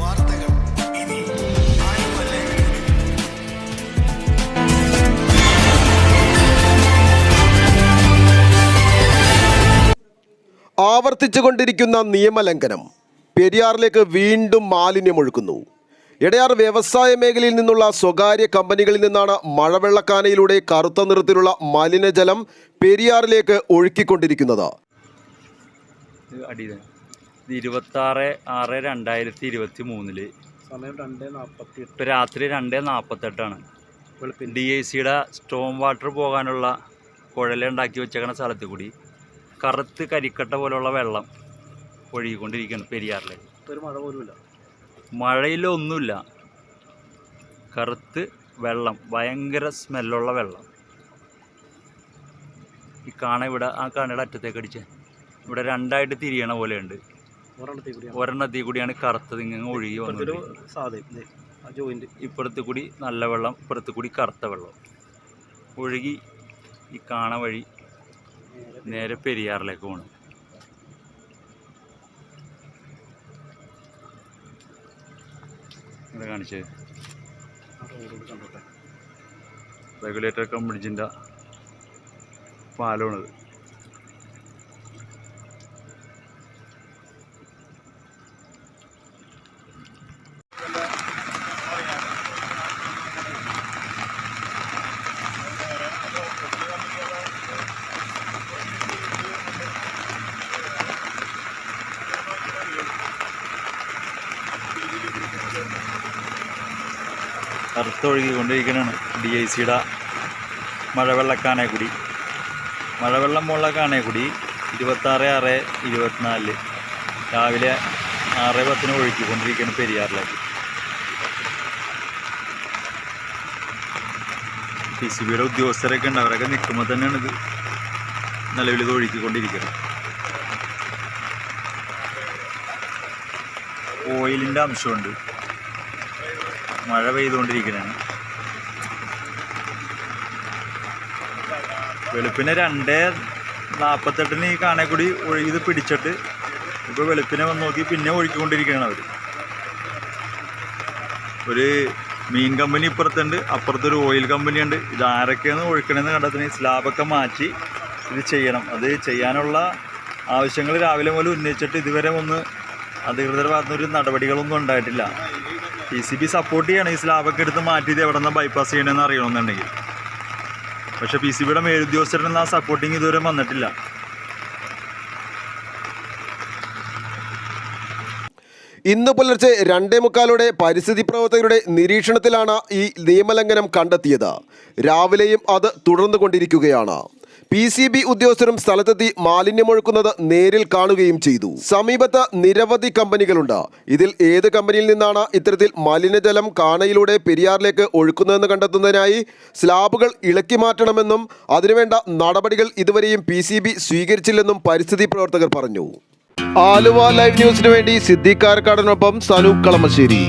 വാർത്തകൾ ഇനി ആവർത്തിച്ചുകൊണ്ടിരിക്കുന്ന നിയമലംഘനം. പെരിയാറിലേക്ക് വീണ്ടും മാലിന്യമൊഴുക്കുന്നു. എടയാർ വ്യവസായ മേഖലയിൽ നിന്നുള്ള സ്വകാര്യ കമ്പനികളിൽ നിന്നാണ് മഴവെള്ളക്കാനയിലൂടെ കറുത്ത നിറത്തിലുള്ള മലിനജലം പെരിയാറിലേക്ക് ഒഴുക്കിക്കൊണ്ടിരിക്കുന്നത്. 26/6/2023 സമയം 2:48. ഇപ്പോൾ രാത്രി 2:48 DICയുടെ സ്റ്റോം വാട്ടർ പോകാനുള്ള കുഴലുണ്ടാക്കി വെച്ചേക്കണ സ്ഥലത്ത് കൂടി കറുത്ത് കരിക്കട്ട പോലുള്ള വെള്ളം ഒഴുകിക്കൊണ്ടിരിക്കുകയാണ് പെരിയാറിലേക്ക്. ഒരു മഴ പോലുമില്ല, മഴയിലൊന്നുമില്ല, കറുത്ത് വെള്ളം, ഭയങ്കര സ്മെല്ലുള്ള വെള്ളം. ഈ കാണ ഇവിടെ, ആ കാണയുടെ അറ്റത്തേക്ക് അടിച്ച് ഇവിടെ രണ്ടായിട്ട് തിരിയണ പോലെയുണ്ട്. ഒരെണ്ണത്തിൽ കൂടിയാണ് കറുത്തത് ഇങ്ങനെ ഒഴുകി വന്നത്. ഇപ്പുറത്ത് കൂടി നല്ല വെള്ളം, ഇപ്പുറത്ത് കൂടി കറുത്ത വെള്ളം ഒഴുകി ഈ കാണ വഴി നേരെ പെരിയാറിലേക്ക് പോകണം. ഇവിടെ കാണിച്ചത് റെഗുലേറ്റർ കം ബ്രിഡ്ജിൻ്റെ പാലമാണത്. കറുത്തൊഴുകിക്കൊണ്ടിരിക്കുന്നതാണ് DICയുടെ മഴവെള്ളക്കാനേക്കൂടി. മഴവെള്ളം മുകളിലെ കാനേക്കൂടി 26/6/24 രാവിലെ 6:10 ഒഴുക്കിക്കൊണ്ടിരിക്കുകയാണ് പെരിയാറിലേക്ക്. PCBയുടെ ഉദ്യോഗസ്ഥരൊക്കെ ഉണ്ട്, അവരൊക്കെ നിൽക്കുമ്പോൾ തന്നെയാണ് ഇത് നിലവിൽ ഇത് ഒഴുക്കിക്കൊണ്ടിരിക്കുന്നത്. ഓയിലിൻ്റെ അംശമുണ്ട്, മഴ പെയ്തുകൊണ്ടിരിക്കുന്നതാണ്. വെളുപ്പിനെ 2:48 ഈ കാണേക്കൂടി ഇത് പിടിച്ചിട്ട് ഇപ്പോൾ വെളുപ്പിനെ വന്ന് നോക്കി പിന്നെ ഒഴുക്കിക്കൊണ്ടിരിക്കുകയാണ് അവർ. ഒരു മീൻ കമ്പനി ഇപ്പുറത്തുണ്ട്, അപ്പുറത്തൊരു ഓയിൽ കമ്പനിയുണ്ട്. ഇത് ആരൊക്കെയാണ് ഒഴുക്കണമെന്ന് കണ്ടെത്തിന് സ്ലാബൊക്കെ മാറ്റി ഇത് ചെയ്യണം. അത് ചെയ്യാനുള്ള ആവശ്യങ്ങൾ രാവിലെ മുതൽ ഉന്നയിച്ചിട്ട് ഇതുവരെ ഒന്ന് അധികൃതരുടെ ഭാഗത്തുനിന്നൊരു നടപടികളൊന്നും ഉണ്ടായിട്ടില്ല. PCB സപ്പോർട്ട് ചെയ്യണം ഈ സ്ലാബൊക്കെ എടുത്ത് മാറ്റിയത് എവിടെ നിന്ന് ബൈപ്പാസ് ചെയ്യണമെന്ന് അറിയണമെന്നുണ്ടെങ്കിൽ. പക്ഷേ PCBയുടെ മേലുദ്യോഗസ്ഥരിൽ നിന്ന് ആ സപ്പോർട്ടിങ് ഇതുവരെ വന്നിട്ടില്ല. ഇന്ന് പുലർച്ചെ 2:45 പരിസ്ഥിതി പ്രവർത്തകരുടെ നിരീക്ഷണത്തിലാണ് ഈ നിയമലംഘനം കണ്ടെത്തിയത്. രാവിലെയും അത് തുടർന്നുകൊണ്ടിരിക്കുകയാണ്. PCB ഉദ്യോഗസ്ഥരും സ്ഥലത്തെത്തി മാലിന്യമൊഴുക്കുന്നത് നേരിൽ കാണുകയും ചെയ്തു. സമീപത്ത് നിരവധി കമ്പനികളുണ്ട്. ഇതിൽ ഏത് കമ്പനിയിൽ നിന്നാണ് ഇത്തരത്തിൽ മലിനജലം കാണയിലൂടെ പെരിയാറിലേക്ക് ഒഴുക്കുന്നതെന്ന് കണ്ടെത്തുന്നതിനായി സ്ലാബുകൾ ഇളക്കി മാറ്റണമെന്നും അതിനുവേണ്ട നടപടികൾ ഇതുവരെയും PCB സ്വീകരിച്ചില്ലെന്നും പരിസ്ഥിതി പ്രവർത്തകർ പറഞ്ഞു. ആലുവ ലൈവ് ന്യൂസിനു വേണ്ടി സിദ്ദീഖ് കാരക്കാടിനൊപ്പം സനൂപ് കളമശ്ശേരി.